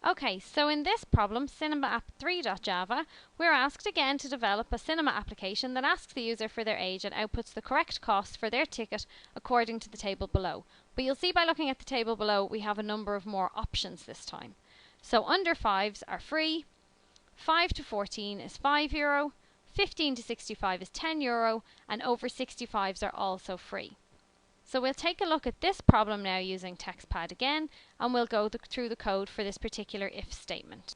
Okay, so in this problem, cinema-app3.java, we're asked again to develop a cinema application that asks the user for their age and outputs the correct cost for their ticket according to the table below. But you'll see by looking at the table below, we have a number of more options this time. So under 5s are free, 5 to 14 is €5, 15 to 65 is €10, and over 65s are also free. So we'll take a look at this problem now using TextPad again, and we'll go through the code for this particular if statement.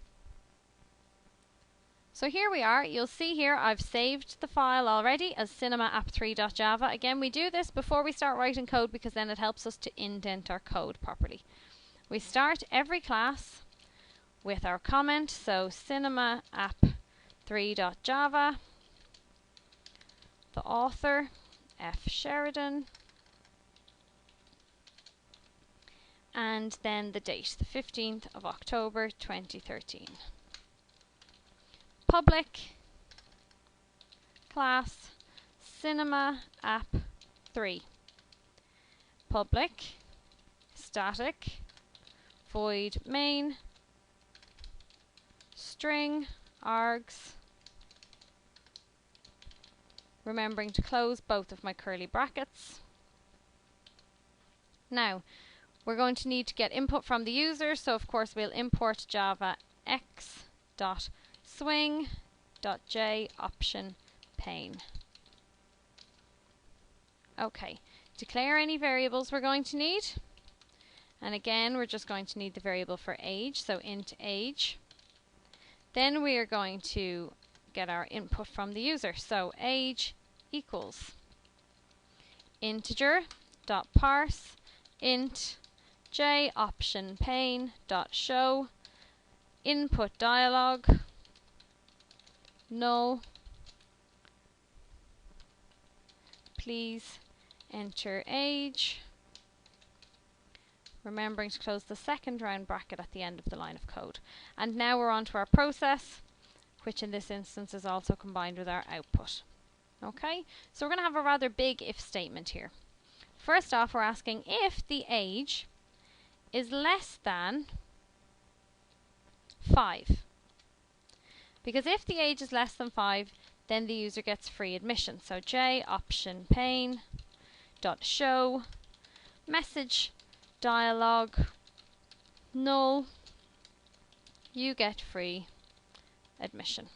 So here we are. You'll see here I've saved the file already as cinema-app3.java. Again, we do this before we start writing code because then it helps us to indent our code properly. We start every class with our comment, so cinema-app3.java, the author, F. Sheridan, and then the date, the 15th of October 2013. Public class cinema app 3. Public static void main string args, remembering to close both of my curly brackets. Now we're going to need to get input from the user, so of course we'll import java x.swing.j option pane. Okay, declare any variables we're going to need. And again, we're just going to need the variable for age, so int age. Then we are going to get our input from the user, so age equals integer.parse int j option pane dot show input dialog null, please enter age, remembering to close the second round bracket at the end of the line of code. And now we're on to our process, which in this instance is also combined with our output. Okay, so we're going to have a rather big if statement here. First off, we're asking if the age is less than 5. Because if the age is less than 5, then the user gets free admission. So j option pane dot show message dialog null, you get free admission.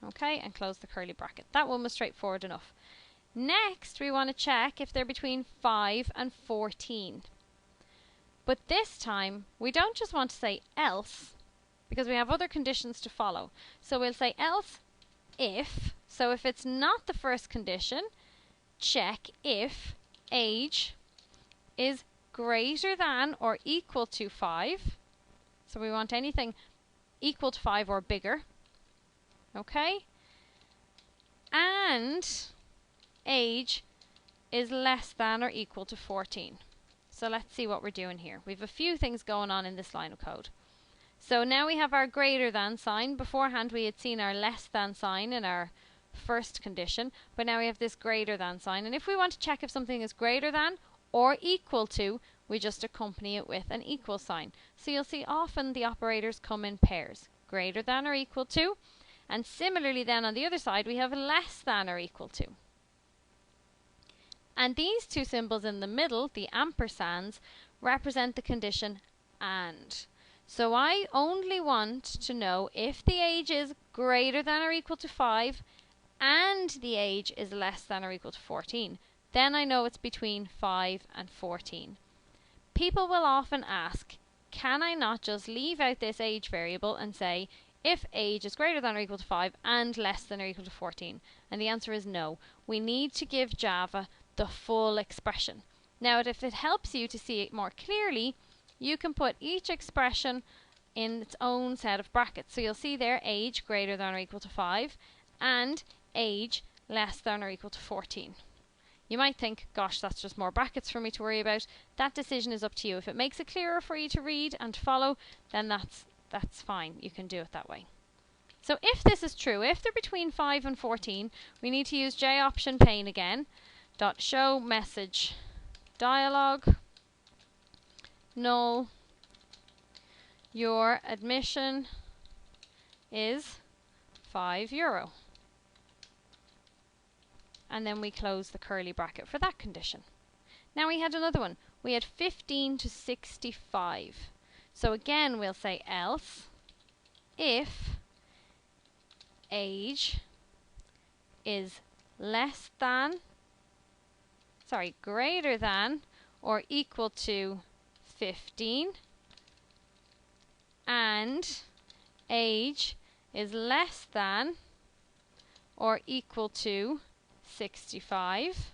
Okay, and close the curly bracket. That one was straightforward enough. Next, we want to check if they're between 5 and 14. But this time, we don't just want to say else, because we have other conditions to follow. So we'll say else if, so if it's not the first condition, check if age is greater than or equal to 5. So we want anything equal to 5 or bigger. Okay? And age is less than or equal to 14. So let's see what we're doing here. We have a few things going on in this line of code. So now we have our greater than sign. Beforehand we had seen our less than sign in our first condition, but now we have this greater than sign. And if we want to check if something is greater than or equal to, we just accompany it with an equal sign. So you'll see often the operators come in pairs, greater than or equal to, and similarly then on the other side we have less than or equal to. And these two symbols in the middle, the ampersands, represent the condition and. So I only want to know if the age is greater than or equal to 5 and the age is less than or equal to 14. Then I know it's between 5 and 14. People will often ask, can I not just leave out this age variable and say if age is greater than or equal to 5 and less than or equal to 14? And the answer is no. We need to give Java the full expression. Now, if it helps you to see it more clearly, you can put each expression in its own set of brackets. So you'll see there age greater than or equal to 5 and age less than or equal to 14. You might think, gosh, that's just more brackets for me to worry about. That decision is up to you. If it makes it clearer for you to read and to follow, then that's fine. You can do it that way. So if this is true, if they're between 5 and 14, we need to use J option pane again. Dot show message dialog null your admission is €5. And then we close the curly bracket for that condition. Now we had another one. We had 15 to 65. So again, we'll say else if age is greater than or equal to 15 and age is less than or equal to 65.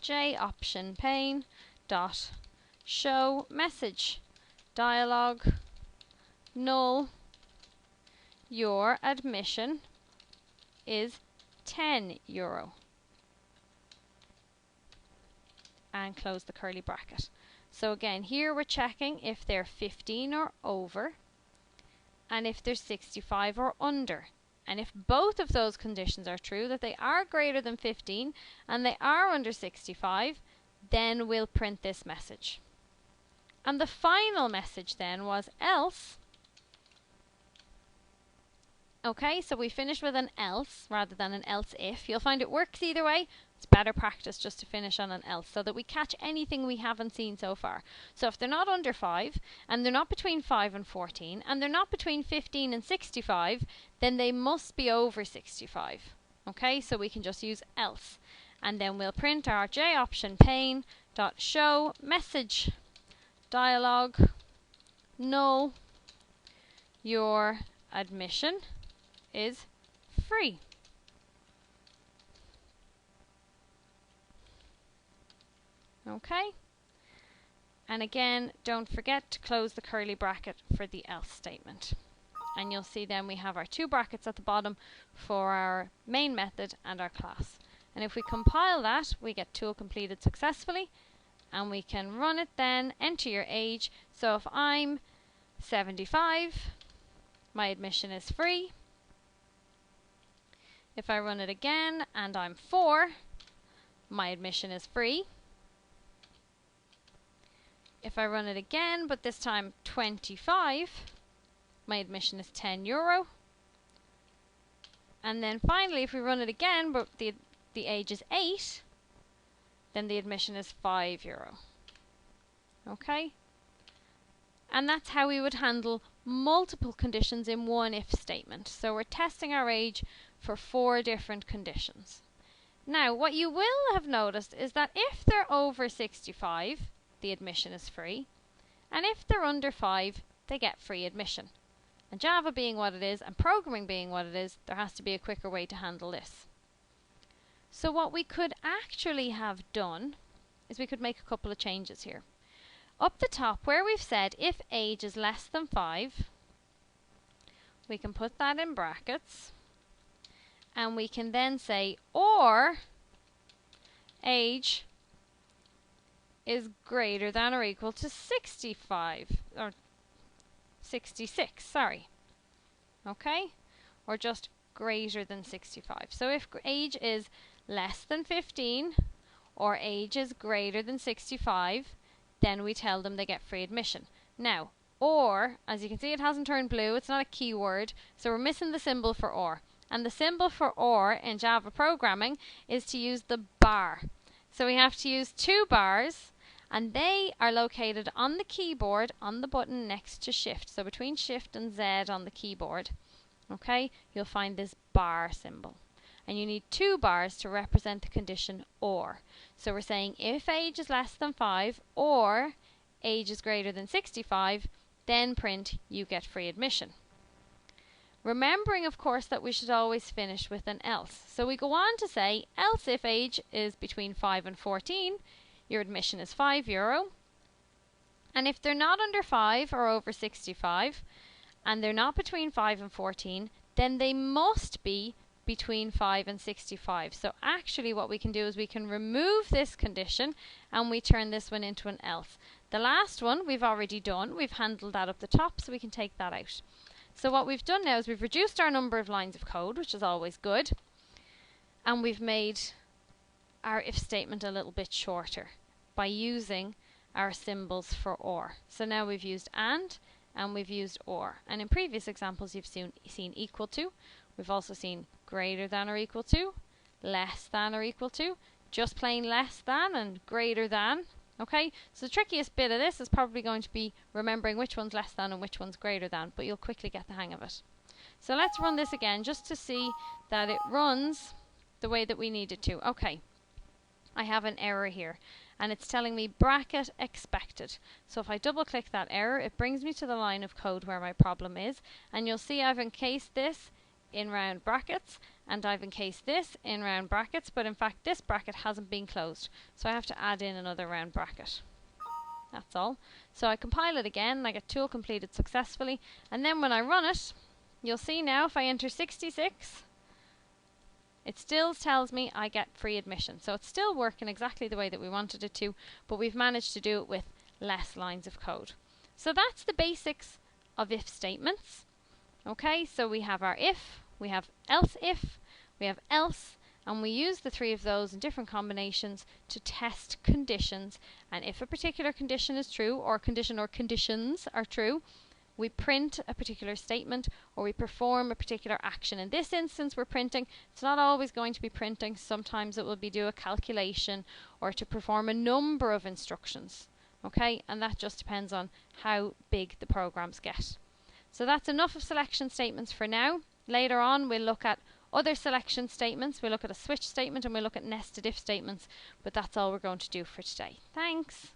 J option pane dot show message dialog null your admission is €10 and close the curly bracket. So again, here we're checking if they're 15 or over and if they're 65 or under. And if both of those conditions are true, that they are greater than 15 and they are under 65, then we'll print this message. And the final message then was else. Okay, so we finished with an else rather than an else if. You'll find it works either way. It's better practice just to finish on an else so that we catch anything we haven't seen so far. So if they're not under 5 and they're not between 5 and 14 and they're not between 15 and 65, then they must be over 65. Okay, so we can just use else. And then we'll print our J option pane dot show message dialog null your admission is free. Okay, and again, don't forget to close the curly bracket for the else statement. And you'll see then we have our two brackets at the bottom for our main method and our class. And if we compile that, we get tool completed successfully, and we can run it then, enter your age. So if I'm 75, my admission is free. If I run it again and I'm 4, my admission is free. If I run it again, but this time 25, my admission is €10. And then finally, if we run it again, but the age is 8, then the admission is €5. Okay? And that's how we would handle multiple conditions in one if statement. So we're testing our age for 4 different conditions. Now, what you will have noticed is that if they're over 65, the admission is free. And if they're under 5, they get free admission. And Java being what it is, and programming being what it is, there has to be a quicker way to handle this. So what we could actually have done is we could make a couple of changes here. Up the top, where we've said if age is less than 5, we can put that in brackets. And we can then say, or age is greater than or equal to 65, or 66, sorry. Okay? Or just greater than 65. So if age is less than 15, or age is greater than 65, then we tell them they get free admission. Now, or, as you can see, it hasn't turned blue, it's not a keyword, so we're missing the symbol for or. And the symbol for or in Java programming is to use the bar. So we have to use 2 bars, and they are located on the keyboard on the button next to Shift. So between Shift and Z on the keyboard, okay, you'll find this bar symbol. And you need 2 bars to represent the condition or. So we're saying if age is less than 5 or age is greater than 65, then print you get free admission. Remembering, of course, that we should always finish with an else. So we go on to say, else if age is between 5 and 14, your admission is €5. And if they're not under 5 or over 65, and they're not between 5 and 14, then they must be between 5 and 65. So actually what we can do is we can remove this condition and we turn this one into an else. The last one we've already done. We've handled that up the top, so we can take that out. So what we've done now is we've reduced our number of lines of code, which is always good, and we've made our if statement a little bit shorter by using our symbols for or. So now we've used and we've used or. And in previous examples you've seen equal to. We've also seen greater than or equal to, less than or equal to, just plain less than and greater than. Okay, so the trickiest bit of this is probably going to be remembering which one's less than and which one's greater than, but you'll quickly get the hang of it. So let's run this again just to see that it runs the way that we need it to. Okay, I have an error here and it's telling me bracket expected. So if I double click that error, it brings me to the line of code where my problem is, and you'll see I've encased this in round brackets and I've encased this in round brackets, but in fact this bracket hasn't been closed, so I have to add in another round bracket. That's all. So I compile it again and I get tool completed successfully, and then when I run it, you'll see now if I enter 66, it still tells me I get free admission. So it's still working exactly the way that we wanted it to, but we've managed to do it with less lines of code. So that's the basics of if statements. Okay, so we have our if, we have else if, we have else, and we use the three of those in different combinations to test conditions. And if a particular condition is true, or conditions are true, we print a particular statement or we perform a particular action. In this instance we're printing. It's not always going to be printing. Sometimes it will be do a calculation or to perform a number of instructions. Okay, and that just depends on how big the programs get. So that's enough of selection statements for now. Later on we'll look at other selection statements. We'll look at a switch statement and we'll look at nested if statements, but that's all we're going to do for today. Thanks.